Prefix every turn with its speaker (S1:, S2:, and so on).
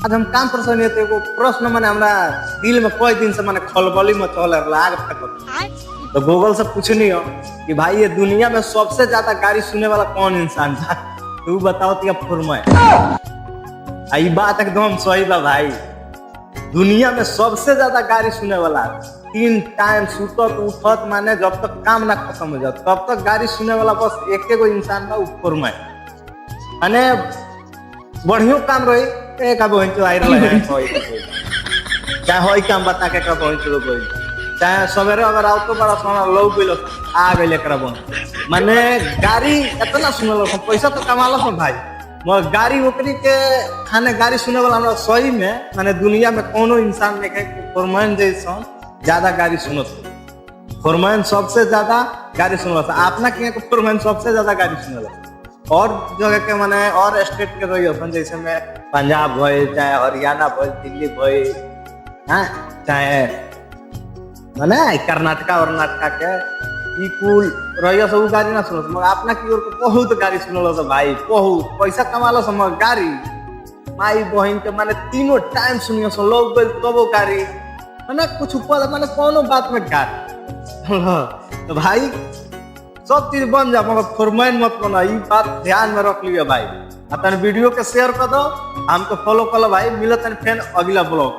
S1: आज हम काम पर सुनिए तो प्रश्न माने हमरा दिल में कई दिन से माने खलबली में चल लाग तो गूगल से पूछनी हो कि भाई ये दुनिया में सबसे ज्यादा गाड़ी सुनने वाला कौन इंसान था। तू बताओ तो फुरमय आई बात एकदम सही बा भाई। दुनिया में सबसे ज्यादा गाड़ी सुनने वाला 3 टाइम सुतत उठत माने जब तक काम ना खत्म हो जाए तब तक गाड़ी सुनने वाला बस एक गो इंसान बा फुरमय। माने बढ़िया काम रही एक अब आई रहा चाहे होई काम बता के कब चाहे सवेरे अगर आओ तो बड़ा सोना लोग भी आ गए माने गाड़ी इतना सुनल पैसा तो कमाल भाई मगर गाड़ी ओकरी के खाने गाड़ी सुने वाला हमरा सही में माने दुनिया में कोनो इंसान देखे फॉरमैन जैसा ज्यादा गाड़ी सुनत फॉरमैन सबसे ज्यादा गाड़ी सुनल अपना के फॉरमैन सबसे ज्यादा गाड़ी सुनल और जगह के माने और स्टेट के रही अपन जैसे में पंजाब भइल चाहे हरियाणा भइल दिल्ली भइल हाँ चाहे माने कर्नाटका के ई कुल रही सब गाड़ी ना सुनल मगर अपना की ओर बहुत गाड़ी सुनल भाई बहुत पैसा कमाल मगर गाड़ी माई बहन के माने तीनों टाइम सुनियो सो लोग गइल तबो गाड़ी माने कुछ ऊपर माने कोनो बात में गाड़ी तो भाई सब चीज बन जा मगर फॉरमैन मत बना ई बात ध्यान में रख लियो भाई। अपन वीडियो के शेयर कर दो हमको फॉलो कर लो भाई मिलत फिर अगला ब्लॉग।